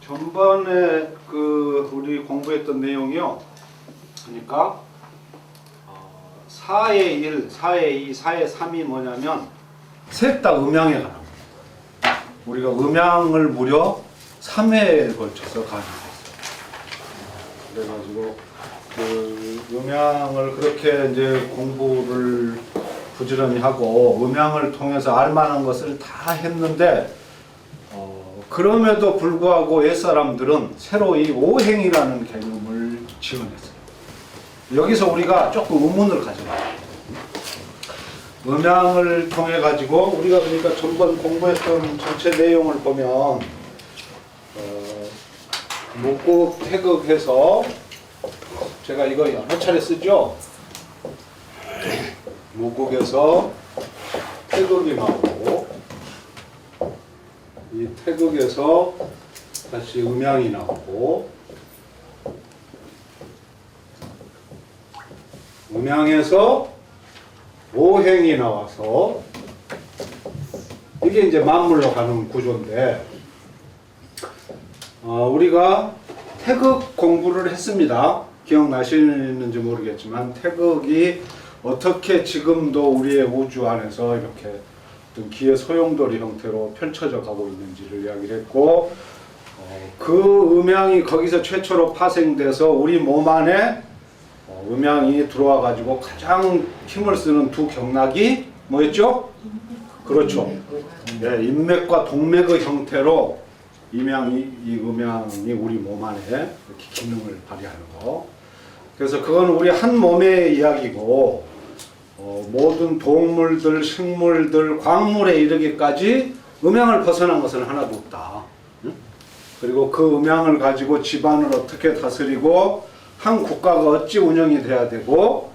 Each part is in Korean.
전번에 우리 공부했던 내용이요. 그러니까 4의 1, 4의 2, 4의 3이 뭐냐면 셋 다 음양에 가는 거예요. 우리가 음양을 무려 3회에 걸쳐서 가지고 있어요. 그래가지고 그 음양을 그렇게 이제 공부를 부지런히 하고 음양을 통해서 알만한 것을 다 했는데 그럼에도 불구하고 옛사람들은 새로 이 오행이라는 개념을 지어냈어요. 여기서 우리가 조금 의문을 가져봐요. 음양을 통해 가지고 우리가 그러니까 전번 공부했던 전체 내용을 보면 목국 태극해서 제가 이거 여러 차례 쓰죠. 목국에서 태극이 나오고 이 태극에서 다시 음양이 나오고 음양에서 오행이 나와서 이게 이제 만물로 가는 구조인데 우리가 태극 공부를 했습니다. 기억나시는지 모르겠지만 태극이 어떻게 지금도 우리의 우주 안에서 이렇게 어떤 기의 소용돌이 형태로 펼쳐져 가고 있는지를 이야기를 했고 그 음양이 거기서 최초로 파생돼서 우리 몸 안에 음양이 들어와 가지고 가장 힘을 쓰는 두 경락이 뭐였죠? 그렇죠. 네, 인맥과 동맥의 형태로 이 음양이 우리 몸 안에 이렇게 기능을 발휘하는 거. 그래서 그건 우리 한 몸의 이야기고 모든 동물들, 식물들, 광물에 이르기까지 음양을 벗어난 것은 하나도 없다. 그리고 그 음양을 가지고 집안을 어떻게 다스리고 한 국가가 어찌 운영이 돼야 되고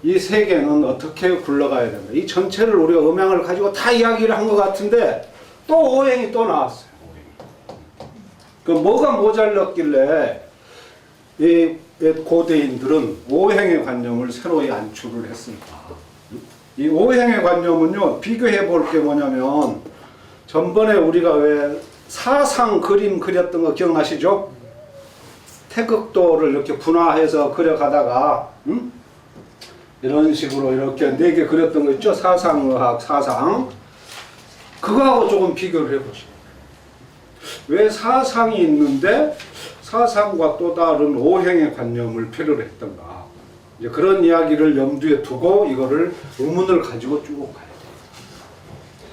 이 세계는 어떻게 굴러가야 된다. 이 전체를 우리가 음양을 가지고 다 이야기를 한 것 같은데 또 오행이 또 나왔어요. 그 뭐가 모자랐길래 이 고대인들은 오행의 관념을 새로이 안출을 했습니다. 이 오행의 관념은요, 비교해 볼 게 뭐냐면 전번에 우리가 왜 사상 그림 그렸던 거 기억나시죠? 태극도를 이렇게 분화해서 그려가다가 이런 식으로 이렇게 4개 그렸던 거 있죠? 사상의학, 사상. 그거하고 조금 비교를 해보시죠. 왜 사상이 있는데 사상과 또 다른 오행의 관념을 필요로 했던가. 이제 그런 이야기를 염두에 두고 이거를 의문을 가지고 쭉 가야 돼요.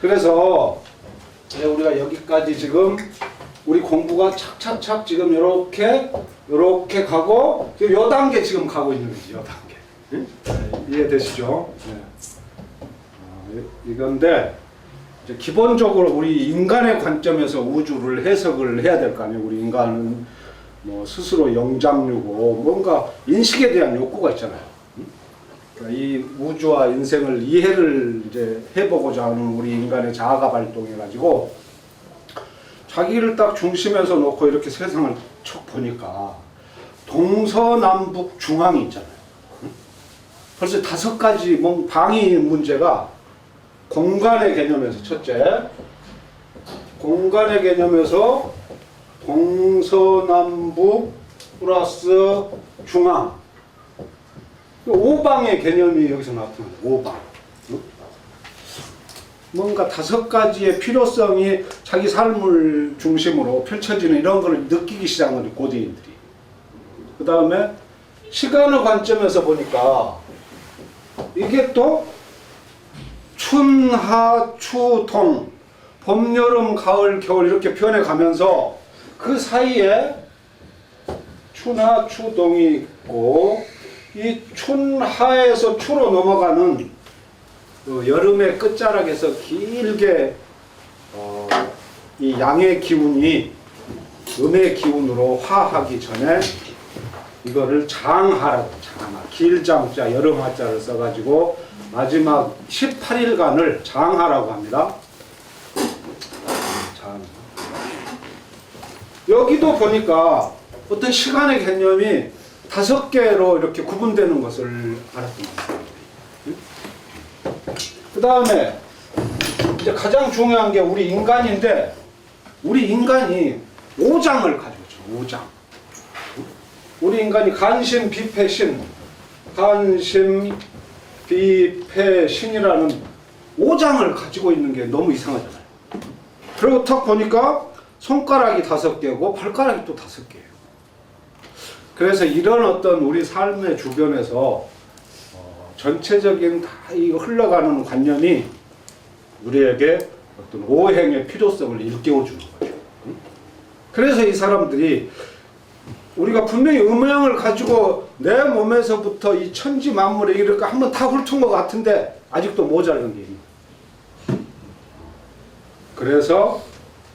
그래서 우리가 여기까지 지금 우리 공부가 착착착 지금 요렇게 가고 요 단계 지금 가고 있는 거지. 요 단계. 응? 이해되시죠? 네. 이건데 이제 기본적으로 우리 인간의 관점에서 우주를 해석을 해야 될 거 아니에요. 우리 인간은 뭐 스스로 영장류고 뭔가 인식에 대한 욕구가 있잖아요. 그러니까 이 우주와 인생을 이해를 이제 해보고자 하는 우리 인간의 자아가 발동해가지고 자기를 딱 중심에서 놓고 이렇게 세상을 척 보니까 동서남북 중앙이 있잖아요. 벌써 5가지 방위 문제가 공간의 개념에서 첫째, 공간의 개념에서 동서남북 플러스 중앙, 5방의 개념이 여기서 나타납니다. 5방. 뭔가 5가지의 필요성이 자기 삶을 중심으로 펼쳐지는 이런 걸 느끼기 시작한 거죠, 고대인들이. 그 다음에 시간의 관점에서 보니까 이게 또 춘, 하, 추, 동, 봄, 여름, 가을, 겨울 이렇게 변해가면서 그 사이에 추나 추동이 있고 이 춘하에서 추로 넘어가는 여름의 끝자락에서 길게 이 양의 기운이 음의 기운으로 화하기 전에 이거를 장하라고, 장하, 길장자 여름하자를 써가지고 마지막 18일간을 장하라고 합니다. 장. 여기도 보니까 어떤 시간의 개념이 5개로 이렇게 구분되는 것을 알았던 것 같아요. 그 다음에 이제 가장 중요한 게 우리 인간인데 우리 인간이 오장을 가지고 있죠. 오장. 우리 인간이 간신, 비패, 신, 간신, 비패, 신이라는 오장을 가지고 있는 게 너무 이상하잖아요. 그리고 탁 보니까 손가락이 5개고 발가락이 또 5개예요. 그래서 이런 어떤 우리 삶의 주변에서 전체적인 다 이거 흘러가는 관념이 우리에게 어떤 오행의 필요성을 일깨워 주는 거죠. 그래서 이 사람들이 우리가 분명히 음양을 가지고 내 몸에서부터 이 천지 만물에 이렇게 한번 다 훑은 것 같은데 아직도 모자란 게 있는 거예요. 그래서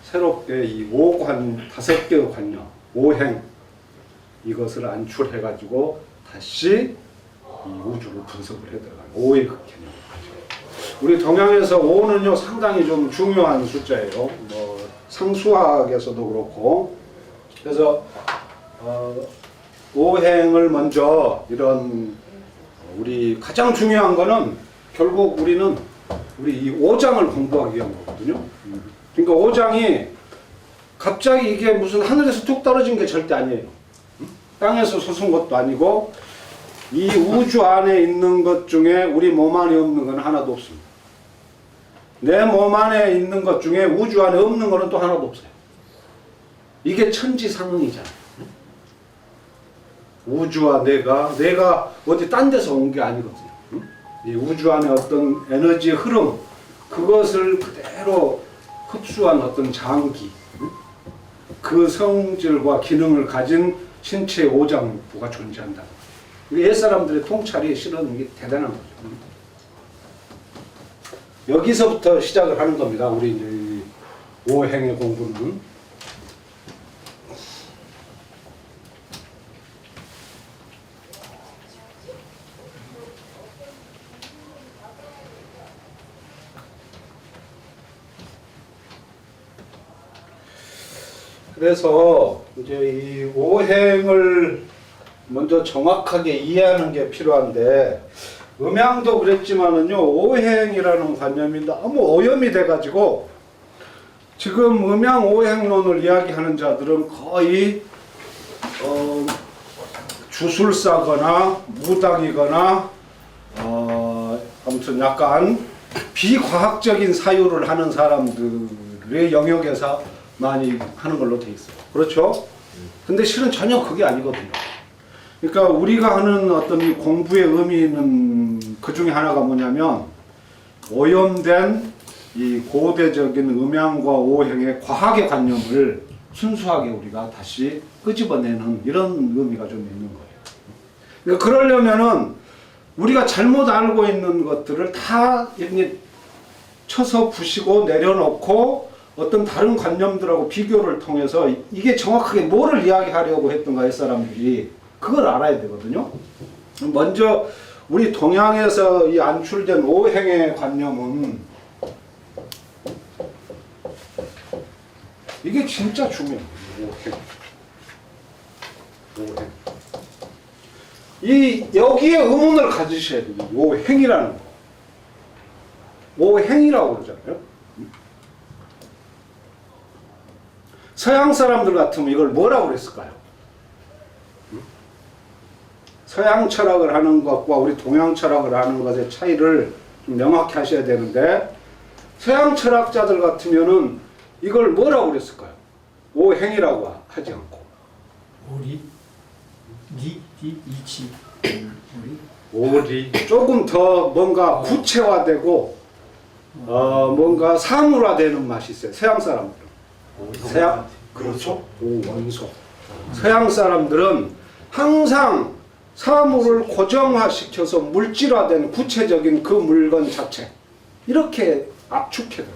새롭게 이 5개의 관념, 오행 이것을 안출해 가지고 다시 이 우주를 분석을 해 들어가는 오의 그 개념을 가지고. 우리 동양에서 5는요 상당히 좀 중요한 숫자예요. 뭐 상수학에서도 그렇고. 그래서 오행을 먼저 이런 우리 가장 중요한 거는 결국 우리는 우리 이 오장을 공부하기 위한 거거든요. 그러니까 오장이 갑자기 이게 무슨 하늘에서 툭 떨어진 게 절대 아니에요. 땅에서 솟은 것도 아니고 이 우주 안에 있는 것 중에 우리 몸 안에 없는 건 하나도 없습니다. 내 몸 안에 있는 것 중에 우주 안에 없는 거는 또 하나도 없어요. 이게 천지상응이잖아요. 우주와 내가 어디 딴 데서 온 게 아니거든요. 이 우주 안에 어떤 에너지의 흐름, 그것을 그대로 흡수한 어떤 장기, 그 성질과 기능을 가진 신체의 오장부가 존재한다. 옛사람들의 통찰이 실은 이게 대단한 거죠. 여기서부터 시작을 하는 겁니다. 우리 이제 오행의 공부는. 그래서 이제 이 오행을 먼저 정확하게 이해하는 게 필요한데, 음양도 그랬지만은요, 오행이라는 관념이 너무 오염이 돼가지고 지금 음양 오행론을 이야기하는 자들은 거의 주술사거나 무당이거나 아무튼 약간 비과학적인 사유를 하는 사람들의 영역에서 많이 하는 걸로 돼 있어요. 그렇죠? 근데 실은 전혀 그게 아니거든요. 그러니까 우리가 하는 어떤 이 공부의 의미는 그 중에 하나가 뭐냐면, 오염된 이 고대적인 음양과 오행의 과학의 관념을 순수하게 우리가 다시 끄집어내는 이런 의미가 좀 있는 거예요. 그러니까 그러려면은 우리가 잘못 알고 있는 것들을 다 이렇게 쳐서 부시고 내려놓고 어떤 다른 관념들하고 비교를 통해서 이게 정확하게 뭐를 이야기하려고 했던가 이 사람들이 그걸 알아야 되거든요. 먼저 우리 동양에서 이 안출된 오행의 관념은 이게 진짜 중요해요. 오행. 이 여기에 의문을 가지셔야 돼요. 오행이라는 거. 오행이라고 그러잖아요. 서양 사람들 같으면 이걸 뭐라고 그랬을까요? 서양 철학을 하는 것과 우리 동양 철학을 하는 것의 차이를 좀 명확히 하셔야 되는데, 서양 철학자들 같으면은 이걸 뭐라고 그랬을까요? 오행이라고 하지 않고. 오리? 이치. 오리. 조금 더 뭔가 구체화되고, 뭔가 사물화되는 맛이 있어요. 서양 사람들은. 서양? 그렇죠. 오원소. 서양 사람들은 항상 사물을 고정화시켜서 물질화된 구체적인 그 물건 자체, 이렇게 압축해요.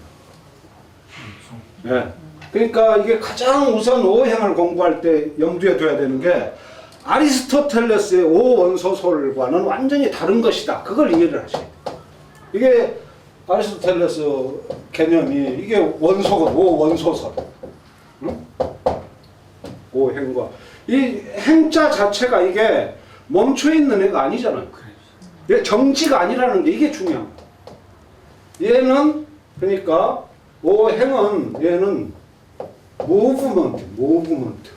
네. 그러니까 이게 가장 우선 오행을 공부할 때 염두에 둬야 되는 게, 아리스토텔레스의 오원소설과는 완전히 다른 것이다. 그걸 이해를 하셔야 돼요. 이게 아리스토텔레스 개념이 이게 원소건, 오원소설. 응? 오행과 이 행자 자체가 이게 멈춰 있는 애가 아니잖아요. 이게 정지가 아니라는 게 이게 중요한 거예요. 얘는 그러니까 오행은 얘는 무브먼트.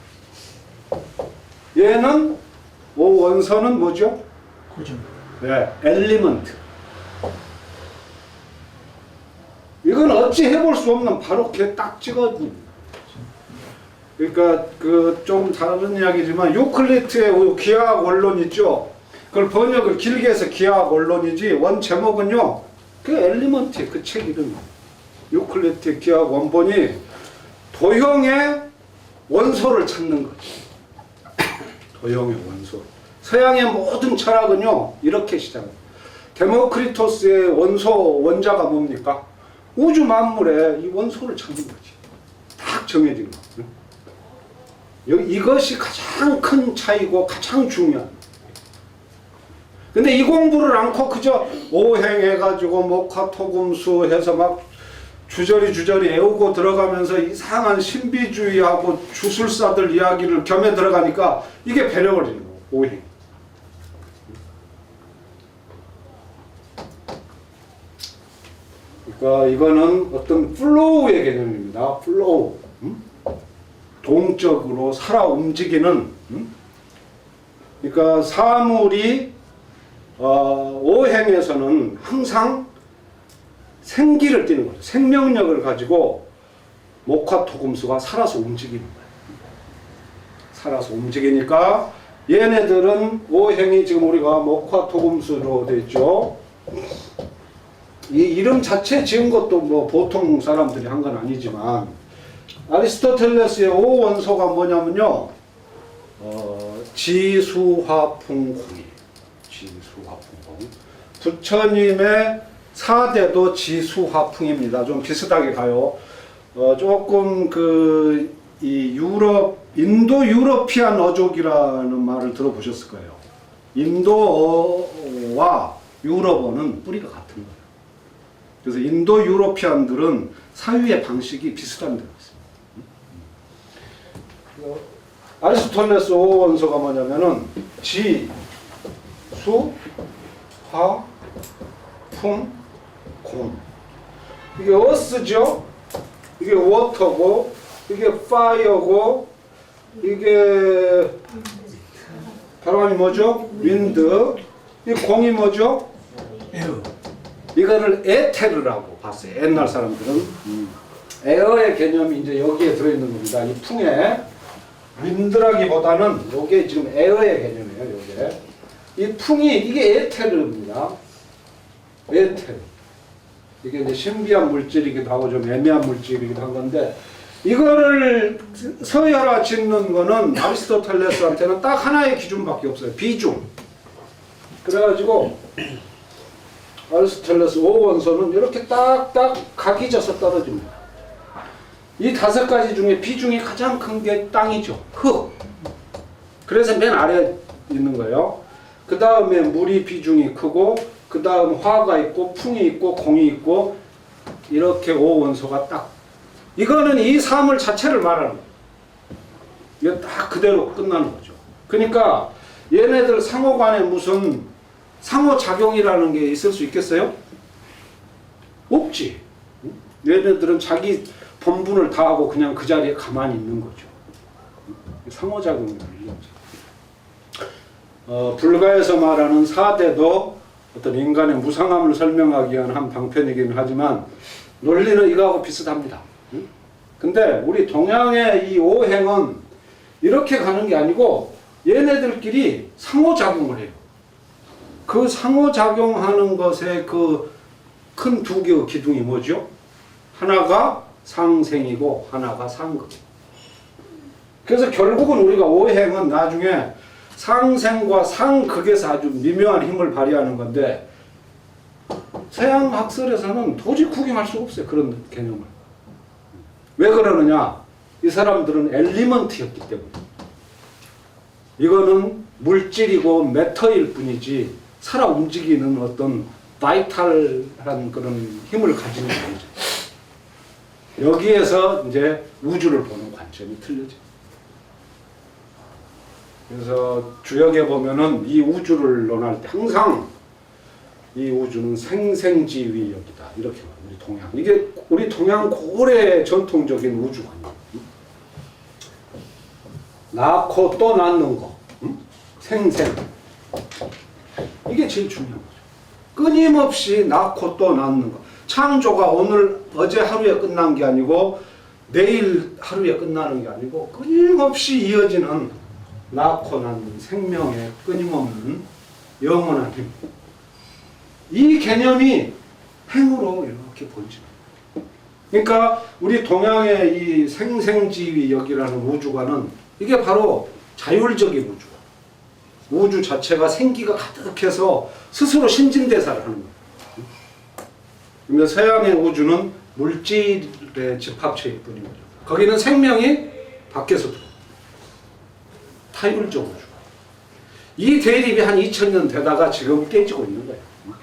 얘는 O 원소는 뭐죠? 고정. 네, 엘리먼트. 이건 어찌 해볼 수 없는 바로 이렇게 딱 찍어줍니다. 그러니까 그 좀 다른 이야기지만 유클리드의 기하학 원론 있죠. 그걸 번역을 길게 해서 기하학 원론이지 원 제목은요. 그 엘리먼트 그 책 이름이. 유클리드의 기하학 원본이 도형의 원소를 찾는 거지. 도형의 원소. 서양의 모든 철학은요 이렇게 시작해요. 데모크리토스의 원소 원자가 뭡니까? 우주 만물의 이 원소를 찾는 거지. 딱 정해진 거. 이것이 가장 큰 차이고 가장 중요한. 근데 이 공부를 않고 그저 오행해가지고 목화토금수 해서 막 주저리 애우고 들어가면서 이상한 신비주의하고 주술사들 이야기를 겸해 들어가니까 이게 배려버리는 거예요. 오행. 그러니까 이거는 어떤 플로우의 개념입니다. 플로우. 동적으로 살아 움직이는. 그러니까 사물이 오행에서는 항상 생기를 띠는 거죠. 생명력을 가지고 목화토금수가 살아서 움직이는 거예요. 살아서 움직이니까 얘네들은 오행이 지금 우리가 목화토금수로 되어 있죠. 이 이름 자체 지은 것도 뭐 보통 사람들이 한 건 아니지만 아리스토텔레스의 오 원소가 뭐냐면요. 지수화풍공이. 지수화풍공. 부처님의 4대도 지수화풍입니다. 좀 비슷하게 가요. 조금 이 인도 유러피안 어족이라는 말을 들어보셨을 거예요. 인도어와 유럽어는 뿌리가 같은 거예요. 그래서 인도 유러피안들은 사유의 방식이 비슷한 데가 있습니다. 아리스토텔레스 원소가 뭐냐면은 지, 수, 화, 풍, 공. 이게 어스죠? 이게 워터고, 이게 파이어고, 이게 바람이 뭐죠? 윈드. 이 공이 뭐죠? 에어. 이거를 에테르라고 봤어요. 옛날 사람들은. 에어의 개념이 이제 여기에 들어있는 겁니다. 이 풍에 윈드라기보다는 이게 지금 에어의 개념이에요. 요게. 이 풍이 이게 에테르입니다. 에테르. 이게 이제 신비한 물질이기도 하고 좀 애매한 물질이기도 한 건데 이거를 서열화 짓는 거는 아리스토텔레스한테는 딱 하나의 기준밖에 없어요. 비중. 그래가지고 아리스토텔레스 5원소는 이렇게 딱딱 각이 져서 떨어집니다. 이 5가지 중에 비중이 가장 큰 게 땅이죠. 흙. 그래서 맨 아래에 있는 거예요. 그 다음에 물이 비중이 크고 그 다음 화가 있고 풍이 있고 공이 있고 이렇게 5원소가 딱 이거는 이 사물 자체를 말하는 거예요. 이거 딱 그대로 끝나는 거죠. 그러니까 얘네들 상호간에 무슨 상호작용이라는 게 있을 수 있겠어요? 없지. 얘네들은 자기 본분을 다하고 그냥 그 자리에 가만히 있는 거죠. 상호작용이라는 거죠. 불가에서 말하는 4대도 어떤 인간의 무상함을 설명하기 위한 한 방편이긴 하지만 논리는 이거하고 비슷합니다. 근데 우리 동양의 이 오행은 이렇게 가는 게 아니고 얘네들끼리 상호작용을 해요. 그 상호작용하는 것의 그 큰 두 개의 기둥이 뭐죠? 하나가 상생이고 하나가 상극. 그래서 결국은 우리가 오행은 나중에 상생과 상극에서 아주 미묘한 힘을 발휘하는 건데 서양 학설에서는 도저히 구경할 수 없어요. 그런 개념을. 왜 그러느냐? 이 사람들은 엘리먼트였기 때문에. 이거는 물질이고 매터일 뿐이지 살아 움직이는 어떤 바이탈한 그런 힘을 가지는 거죠. 여기에서 이제 우주를 보는 관점이 틀려져. 그래서 주역에 보면은 이 우주를 논할 때 항상 이 우주는 생생지위역이다 이렇게 말해요. 우리 동양 이게 우리 동양 고래 전통적인 우주관이에요. 낳고 또 낳는 거. 응? 생생. 이게 제일 중요한 거죠. 끊임없이 낳고 또 낳는 거. 창조가 오늘, 어제 하루에 끝난 게 아니고 내일 하루에 끝나는 게 아니고 끊임없이 이어지는 낳고 낳는 생명의 끊임없는 영원한 힘. 이 개념이 행으로 이렇게 보여집니다. 그러니까 우리 동양의 이 생생지위 여기라는 우주관은 이게 바로 자율적인 우주관. 우주 자체가 생기가 가득해서 스스로 신진대사를 하는 거예요. 그러니까 서양의 우주는 물질의 집합체일 뿐인 거죠. 거기는 생명이 밖에서 들어옵니다. 타율적 우주. 이 대립이 한 2000년 되다가 지금 깨지고 있는 거예요.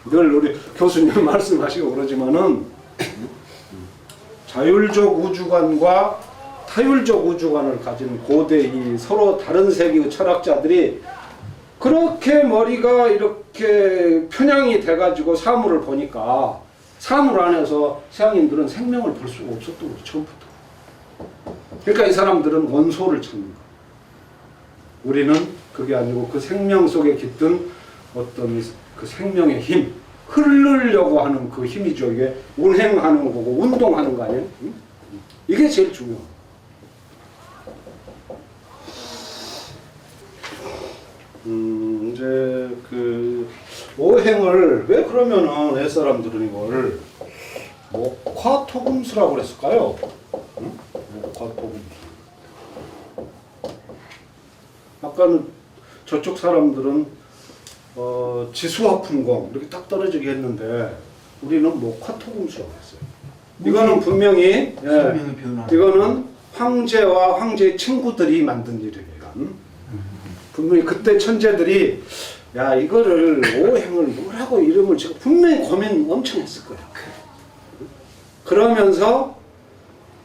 늘 우리 교수님 말씀하시고 그러지만은 자율적 우주관과 타율적 우주관을 가진 고대 이 서로 다른 세계의 철학자들이 그렇게 머리가 이렇게 편향이 돼가지고 사물을 보니까 사물 안에서 서양인들은 생명을 볼 수가 없었던 거죠. 처음부터. 그러니까 이 사람들은 원소를 찾는 거예요. 우리는 그게 아니고 그 생명 속에 깃든 어떤 그 생명의 힘, 흐르려고 하는 그 힘이죠. 이게 운행하는 거고 운동하는 거 아니에요? 이게 제일 중요해요. 이제 그 오행을 왜 그러면은 옛사람들은 이걸 목화토금수라고 그랬을까요? 응? 목화토금수. 아까는 저쪽 사람들은 지수화풍공 이렇게 딱 떨어지게 했는데 우리는 목화토금수라고 했어요. 이거는 분명히 이거는 황제와 황제의 친구들이 만든 일이에요. 분명히 그때 천재들이 야 이거를 오행을 뭐라고 이름을 지고 분명히 고민 엄청 했을 거예요. 그러면서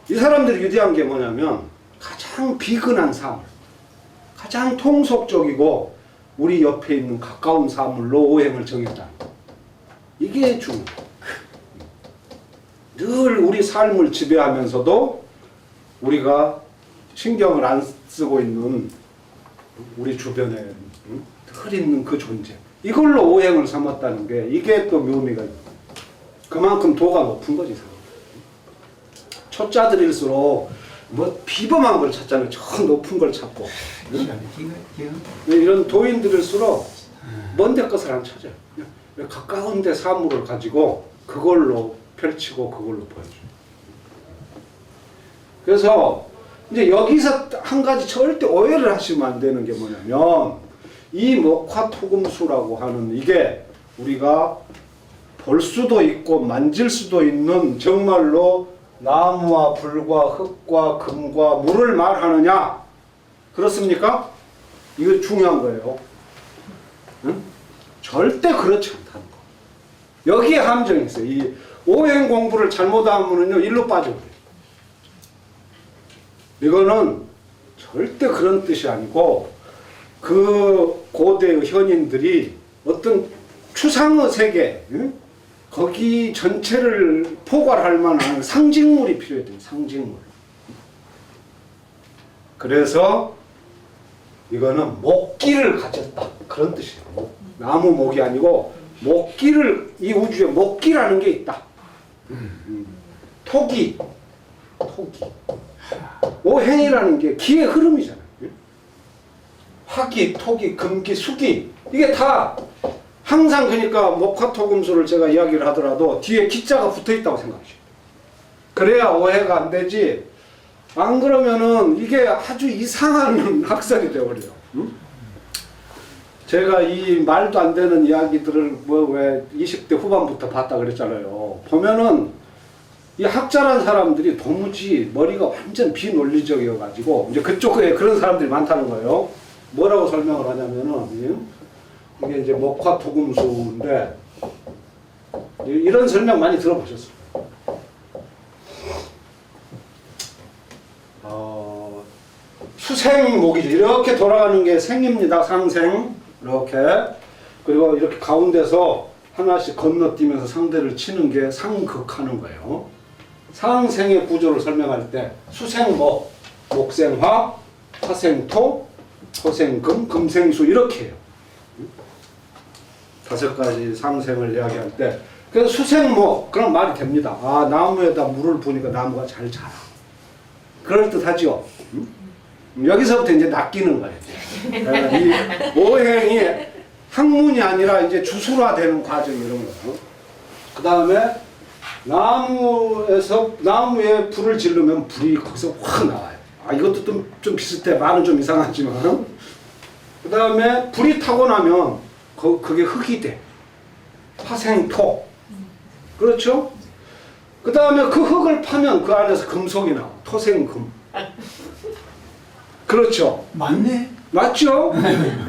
이 사람들이 유대한 게 뭐냐면 가장 비근한 사물, 가장 통속적이고 우리 옆에 있는 가까운 사물로 오행을 정했다. 이게 중요해요. 늘 우리 삶을 지배하면서도 우리가 신경을 안 쓰고 있는 우리 주변에 늘 있는 그 존재. 이걸로 오행을 삼았다는 게 이게 또 묘미가 있고 그만큼 도가 높은 거지. 초짜들일수록 뭐 비범한 걸 찾잖아요. 저 높은 걸 찾고. 이런 도인들일수록 먼 데 것을 안 찾아요. 가까운 데 사물을 가지고 그걸로 펼치고 그걸로 보여줘요. 그래서 이제 여기서 한 가지 절대 오해를 하시면 안 되는 게 뭐냐면 이 목화토금수라고 하는 이게 우리가 볼 수도 있고 만질 수도 있는 정말로 나무와 불과 흙과 금과 물을 말하느냐? 그렇습니까? 이거 중요한 거예요. 응? 절대 그렇지 않다는 거. 여기에 함정이 있어요. 이 오행 공부를 잘못하면요 일로 빠져버려요. 이거는 절대 그런 뜻이 아니고 그 고대의 현인들이 어떤 추상의 세계, 응? 거기 전체를 포괄할 만한 상징물이 필요했대요. 상징물. 그래서 이거는 목기를 가졌다. 그런 뜻이에요. 나무 목이 아니고 목기를, 이 우주에 목기라는 게 있다. 토기. 오행이라는 게 기의 흐름이잖아요. 화기, 토기, 금기, 수기. 이게 다 항상 그러니까 목화토금수를 제가 이야기를 하더라도 뒤에 기자가 붙어 있다고 생각하시죠. 그래야 오해가 안 되지. 안 그러면은 이게 아주 이상한 학설이 되어버려요. 응? 제가 이 말도 안 되는 이야기들을 뭐 왜 20대 후반부터 봤다 그랬잖아요. 보면은 이 학자란 사람들이 도무지 머리가 완전 비논리적이어가지고 이제 그쪽에 그런 사람들이 많다는 거예요. 뭐라고 설명을 하냐면은 이게 이제 목화토금수인데 이런 설명 많이 들어보셨어요. 수생목이죠. 이렇게 돌아가는 게 생입니다. 상생. 이렇게. 그리고 이렇게 가운데서 하나씩 건너뛰면서 상대를 치는 게 상극하는 거예요. 상생의 구조를 설명할 때 수생목, 목생화, 화생토, 토생금, 금생수 이렇게 해요. 5가지 상생을 이야기할 때 그래서 수생목 그런 말이 됩니다. 아, 나무에다 물을 부으니까 나무가 잘 자라. 그럴듯하죠. 여기서부터 이제 낚이는 거예요. 이 오행이 학문이 아니라 이제 주술화되는 과정 이런 거. 그 다음에 나무에 불을 지르면 불이 거기서 확 나와요. 아, 이것도 좀 비슷해. 말은 좀 이상하지만. 그 다음에 불이 타고 나면 그게 흙이 돼. 화생토. 그렇죠? 그 다음에 그 흙을 파면 그 안에서 금속이 나와. 토생금. 그렇죠? 맞네. 맞죠?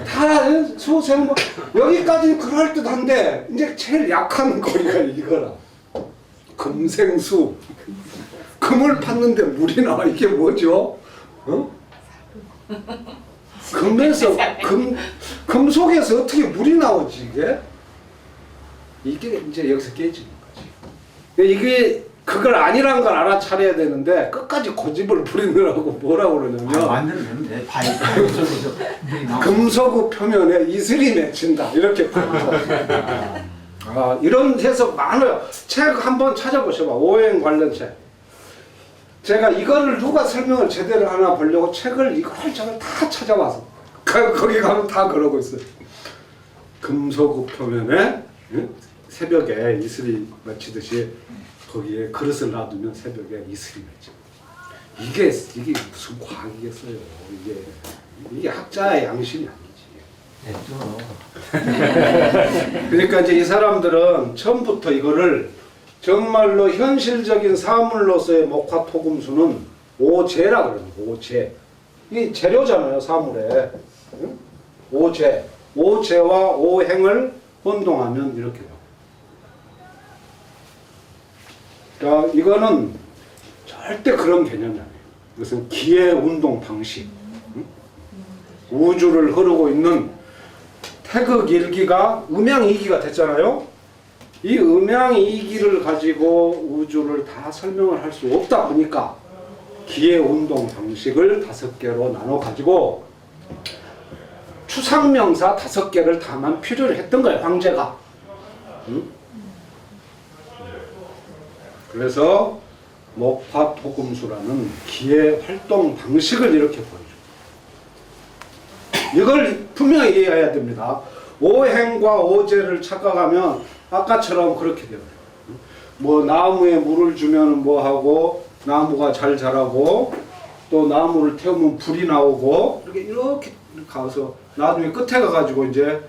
다 소생 뭐 여기까지 그럴듯한데 이제 제일 약한 거리가 이거라. 금생수. 금을 팠는데 물이 나와. 이게 뭐죠? 어? 금속에서 어떻게 물이 나오지 이게? 이게 이제 여기서 깨지는 거지. 이게 그걸 아니란 걸 알아차려야 되는데 끝까지 고집을 부리느라고 뭐라고 그러냐면 만들면 되는데 금속 표면에 이슬이 맺힌다 이렇게 아, 이런 해석 많아요. 책 한번 찾아보셔봐. 오행 관련 책. 제가 이거를 누가 설명을 제대로 하나 보려고 책을 이걸 다 찾아와서 거기 가면 다 그러고 있어요. 금속 표면에 새벽에 이슬이 맺히듯이 거기에 그릇을 놔두면 새벽에 이슬이 맺혀. 이게 무슨 과학이겠어요. 이게 학자의 양심이 아니지. 그러니까 이제 이 사람들은 처음부터 이거를 정말로 현실적인 사물로서의 목화토금수는 오재라 그래요. 오재. 이 재료잖아요, 사물에. 응? 오재. 오재와 오행을 혼동하면 이렇게 돼요. 그러니까 이거는 절대 그런 개념이 아니에요. 이것은 기의 운동 방식. 응? 우주를 흐르고 있는 태극일기가 음양이기가 됐잖아요. 이 음양이기를 가지고 우주를 다 설명을 할 수 없다 보니까 기의 운동 방식을 5개로 나눠 가지고 추상명사 5개를 다만 필요로 했던 거예요, 황제가. 응? 그래서 목화토금수라는 기의 활동 방식을 이렇게 보여줘요. 이걸 분명히 이해해야 됩니다. 오행과 오재를 착각하면 아까처럼 그렇게 돼요. 뭐 나무에 물을 주면 뭐 하고 나무가 잘 자라고 또 나무를 태우면 불이 나오고 이렇게 가서 나중에 끝에 가가지고 이제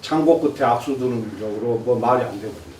창고 끝에 악수 두는 쪽으로 뭐 말이 안 되거든요.